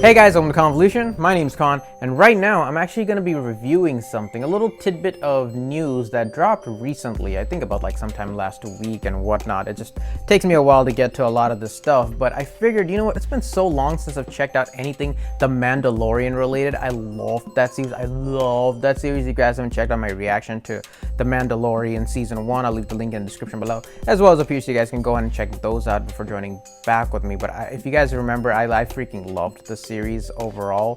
Hey guys, welcome to Khanvolution. My name's Khan, and right now I'm actually going to be reviewing something, a little tidbit of news that dropped recently. I think about like sometime last week and whatnot. It just takes me a while to get to a lot of this stuff, but I figured, you know what, it's been so long since I've checked out anything The Mandalorian related. I loved that series. If you guys haven't checked out my reaction to The Mandalorian Season 1, I'll leave the link in the description below, as well as up here, so you guys can go ahead and check those out before joining back with me. But if you guys remember, I freaking loved the series overall.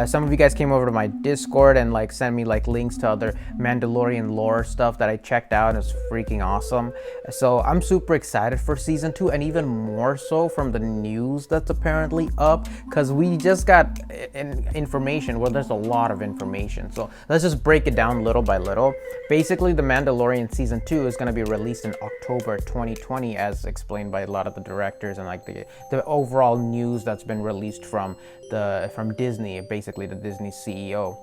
Some of you guys came over to my Discord and like sent me like links to other Mandalorian lore stuff that I checked out, and it's freaking awesome. So I'm super excited for season 2, and even more so from the news that's apparently up, because we just got information. Well, there's a lot of information, so let's just break it down little by little. Basically, The Mandalorian season 2 is going to be released in October 2020, as explained by a lot of the directors and like the overall news that's been released from Disney, basically the Disney CEO.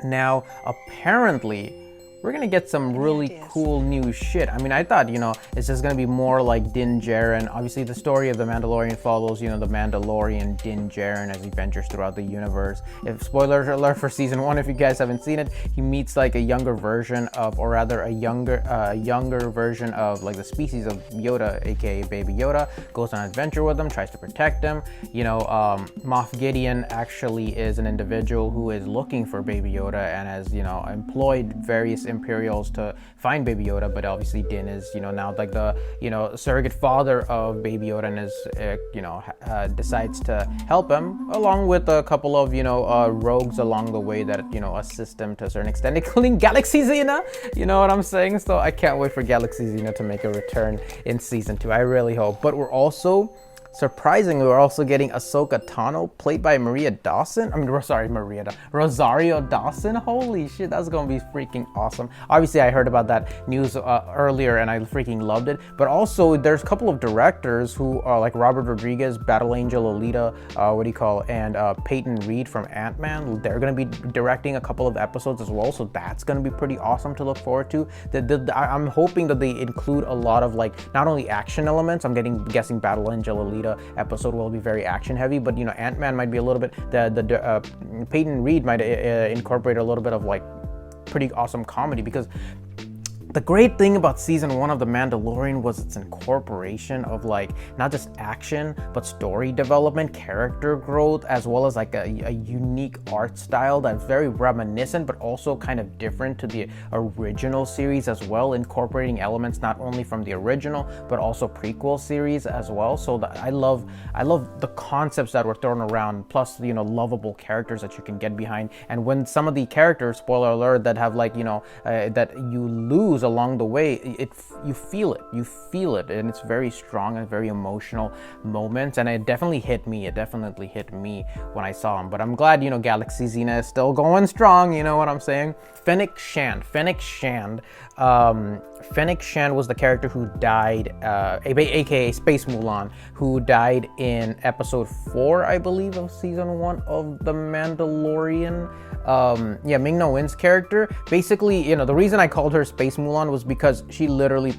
Now, apparently, we're gonna get some really cool new shit. I mean, I thought, you know, it's just gonna be more like Din Djarin. Obviously, the story of The Mandalorian follows, you know, the Mandalorian Din Djarin as he ventures throughout the universe. If spoiler alert for season 1, if you guys haven't seen it, he meets like a younger version of, or rather a younger version of like the species of Yoda, aka Baby Yoda. Goes on an adventure with him, tries to protect him. You know, Moff Gideon actually is an individual who is looking for Baby Yoda and has, you know, employed various Imperials to find Baby Yoda, but obviously Din is, you know, now like the, you know, surrogate father of Baby Yoda, and is, you know, decides to help him, along with a couple of, you know, rogues along the way that, you know, assist him to a certain extent, including Galaxy Xena. You know what I'm saying? So I can't wait for Galaxy Xena to make a return in season 2. I really hope. But surprisingly, we're also getting Ahsoka Tano, played by Rosario Dawson. Holy shit, that's gonna be freaking awesome. Obviously, I heard about that news earlier, and I freaking loved it. But also, there's a couple of directors who are like Robert Rodriguez, Battle Angel Alita, and Peyton Reed from Ant-Man. They're gonna be directing a couple of episodes as well, so that's gonna be pretty awesome to look forward to. I'm hoping that they include a lot of like not only action elements. I'm guessing Battle Angel Alita episode will be very action heavy, but you know, Ant-Man might be a little bit, Peyton Reed might incorporate a little bit of like pretty awesome comedy, because the great thing about season 1 of The Mandalorian was its incorporation of like not just action, but story development, character growth, as well as like a unique art style that's very reminiscent, but also kind of different to the original series as well, incorporating elements not only from the original, but also prequel series as well. So I love the concepts that were thrown around, plus, you know, lovable characters that you can get behind. And when some of the characters, spoiler alert, that have like, you know, that you lose along the way, you feel it, and it's very strong and very emotional moments, and it definitely hit me when I saw him. But I'm glad, you know, Galaxy Xena is still going strong, you know what I'm saying. Fennec Shand was the character who died, aka Space Mulan, who died in episode 4, I believe, of season 1 of The Mandalorian. Ming-Na Wen's character, basically, you know, the reason I called her Space Mulan was because she literally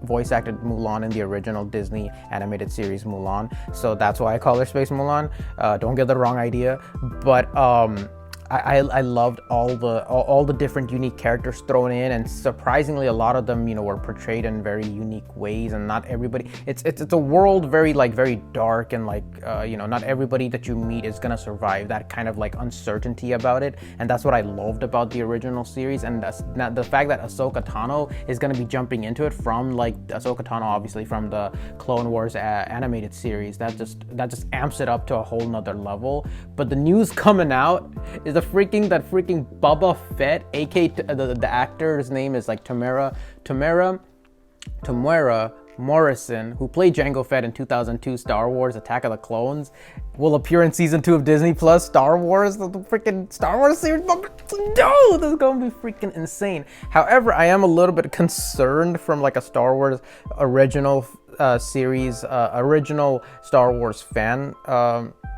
voice acted Mulan in the original Disney animated series Mulan, so that's why I call her Space Mulan. Don't get the wrong idea. But I loved all the different unique characters thrown in, and surprisingly a lot of them, you know, were portrayed in very unique ways, and not everybody, it's a world very dark, and like you know, not everybody that you meet is gonna survive, that kind of like uncertainty about it. And that's what I loved about the original series, and the fact that Ahsoka Tano is gonna be jumping into it from like Ahsoka Tano, obviously from the Clone Wars animated series, that just amps it up to a whole nother level. But the news coming out is that freaking Boba Fett, aka the actor's name is like Temuera Morrison, who played Jango Fett in 2002 Star Wars Attack of the Clones, will appear in season 2 of Disney Plus Star Wars, the freaking Star Wars series. Dude, this is gonna be freaking insane. However, I am a little bit concerned from like a Star Wars original series, original Star Wars fan.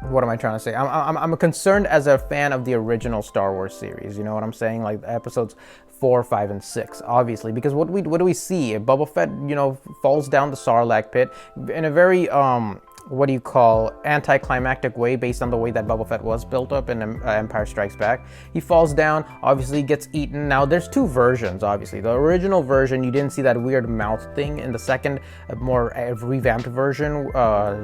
What am I trying to say? I'm concerned as a fan of the original Star Wars series. You know what I'm saying? Like episodes 4, 5, and 6, obviously, because what do we see? Boba Fett, you know, falls down the Sarlacc pit in a very what do you call, anticlimactic way based on the way that Boba Fett was built up in Empire Strikes Back. He falls down, obviously gets eaten. Now there's two versions, obviously. The original version, you didn't see that weird mouth thing. In the second, more revamped version,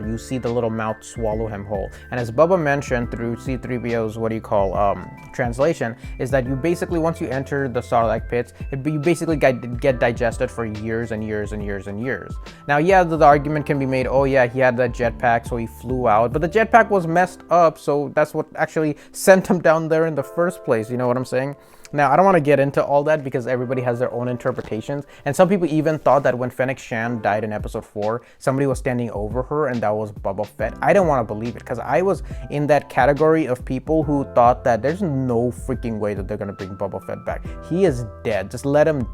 you see the little mouth swallow him whole. And as Bubba mentioned through C-3PO's, what do you call, translation, is that you basically, once you enter the Sarlacc pits, you basically get digested for years and years and years and years. Now, yeah, the argument can be made, oh yeah, he had that jetpack, so he flew out, but the jetpack was messed up, so that's what actually sent him down there in the first place, you know what I'm saying? Now, I don't want to get into all that because everybody has their own interpretations, and some people even thought that when Fennec Shand died in episode 4, somebody was standing over her and that was Boba Fett. I don't want to believe it because I was in that category of people who thought that there's no freaking way that they're going to bring Boba Fett back. He is dead. Just let him,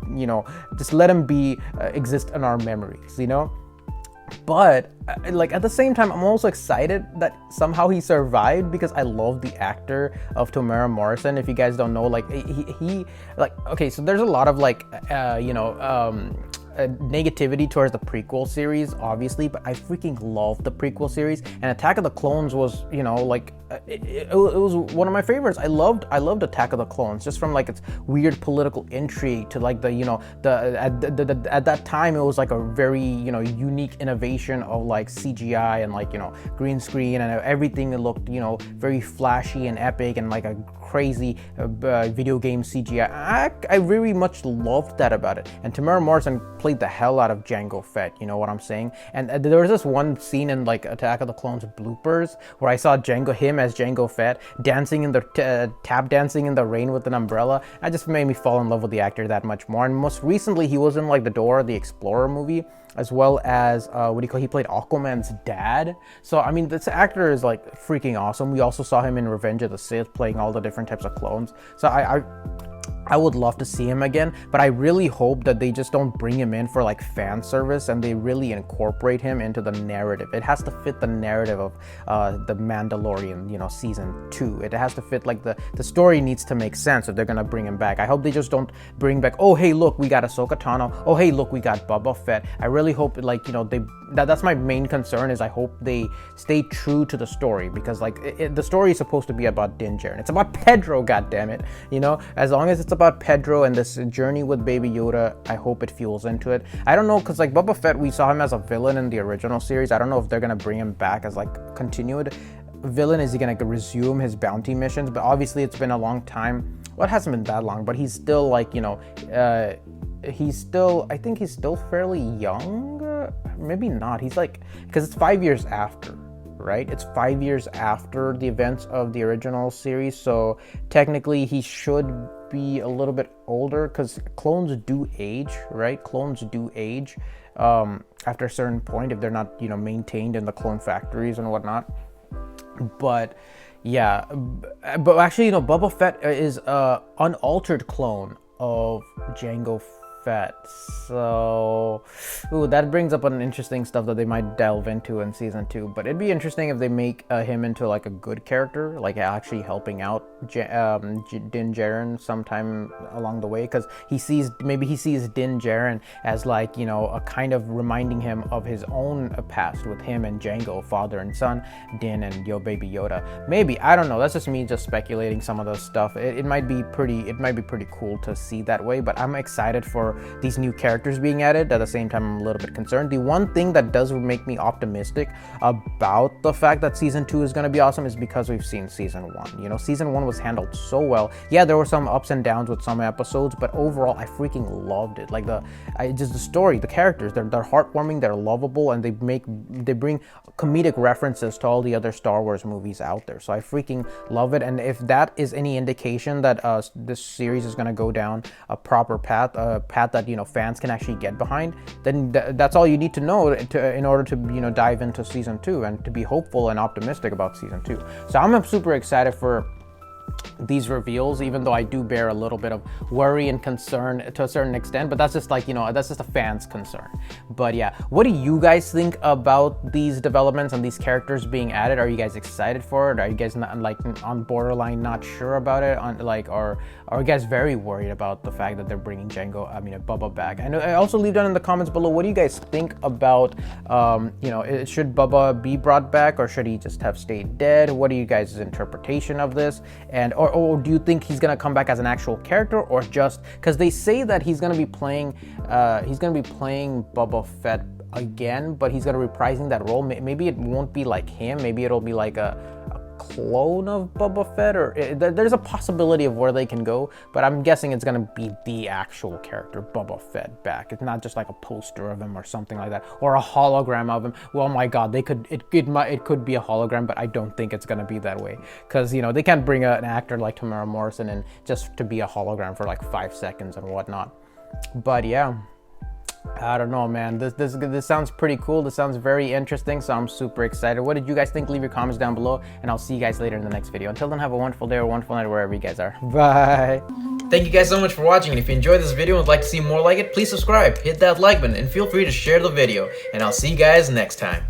just let him be, exist in our memories, you know? But like at the same time, I'm also excited that somehow he survived because I love the actor of Tamara Morrison. If you guys don't know, like he like, okay, so there's a lot of like negativity towards the prequel series, obviously, but I freaking love the prequel series, and Attack of the Clones was, like it was one of my favorites. I loved Attack of the Clones, just from like its weird political intrigue to like at that time it was like a very unique innovation of like CGI and like green screen and everything. It looked very flashy and epic and like a crazy video game CGI. I really much loved that about it. And Tamara Morrison played the hell out of Jango Fett, you know what I'm saying? And there was this one scene in like Attack of the Clones bloopers where I saw him as Jango Fett dancing in the tap dancing in the rain with an umbrella. It just made me fall in love with the actor that much more. And most recently he was in like the Dora the Explorer movie, as well as he played Aquaman's dad. So I mean, this actor is like freaking awesome. We also saw him in Revenge of the Sith playing all the different types of clones. So I would love to see him again, but I really hope that they just don't bring him in for like fan service and they really incorporate him into the narrative. It has to fit the narrative of the Mandalorian, season 2. It has to fit, like the story needs to make sense if they're gonna bring him back. I hope they just don't bring back, oh hey look, we got Ahsoka Tano, oh hey look, we got Boba Fett. I really hope that's my main concern, is I hope they stay true to the story, because like the story is supposed to be about Din Djarin. It's about Pedro, goddammit. As long as it's about Pedro and this journey with Baby Yoda, I hope it fuels into it. I don't know, because like Boba Fett, we saw him as a villain in the original series. I don't know if they're gonna bring him back as like continued villain. Is he gonna resume his bounty missions? But obviously it's been a long time. Well, it hasn't been that long, but he's still like I think he's still fairly young. Maybe not. He's like, because it's 5 years after, right? It's 5 years after the events of the original series, so technically he should be a little bit older, because clones do age, right? Clones do age after a certain point if they're not maintained in the clone factories and whatnot. But yeah, but actually Boba Fett is a unaltered clone of Jango Fett. So that brings up an interesting stuff that they might delve into in season 2. But it'd be interesting if they make him into like a good character, like actually helping out Din Djarin sometime along the way, because maybe he sees Din Djarin as like a kind of reminding him of his own past with him and Jango, father and son, Din and Baby Yoda. Maybe, I don't know. That's just me just speculating some of the stuff. It might be pretty cool to see that way. But I'm excited for these new characters being added. At the same time, I'm a little bit concerned. The one thing that does make me optimistic about the fact that season 2 is going to be awesome is because we've seen season 1. Season 1 was handled so well. Yeah, there were some ups and downs with some episodes, but overall I freaking loved it. Like the story, the characters, they're heartwarming, they're lovable, and they bring comedic references to all the other Star Wars movies out there. So I freaking love it. And if that is any indication that this series is going to go down a proper path, that fans can actually get behind, then that's all you need to know in order to dive into season 2 and to be hopeful and optimistic about season 2. So I'm super excited for these reveals, even though I do bear a little bit of worry and concern to a certain extent, but that's just like, you know, that's just a fan's concern. But yeah, what do you guys think about these developments and these characters being added? Are you guys excited for it? Are you guys not like on borderline not sure about it, on like, or are you guys very worried about the fact that they're bringing Bubba back? I know, I also leave down in the comments below, what do you guys think about you know, should Bubba be brought back, or should he just have stayed dead? What are you guys' interpretation of this? And or do you think he's gonna come back as an actual character, or just because they say that he's gonna be playing Boba Fett again, but he's gonna reprising that role? Maybe it won't be like him. Maybe it'll be like a clone of Boba Fett, or there's a possibility of where they can go, but I'm guessing it's gonna be the actual character Boba Fett back. It's not just like a poster of him or something like that, or a hologram of him. Well, my God, it could be a hologram, but I don't think it's gonna be that way, because you know they can't bring an actor like Tamara Morrison in just to be a hologram for like 5 seconds and whatnot. But yeah, I don't know, man. This sounds pretty cool. This sounds very interesting, so I'm super excited. What did you guys think? Leave your comments down below, and I'll see you guys later in the next video. Until then, have a wonderful day or wonderful night wherever you guys are. Bye. Thank you guys so much for watching, and if you enjoyed this video and would like to see more like it, please subscribe, hit that like button, and feel free to share the video. And I'll see you guys next time.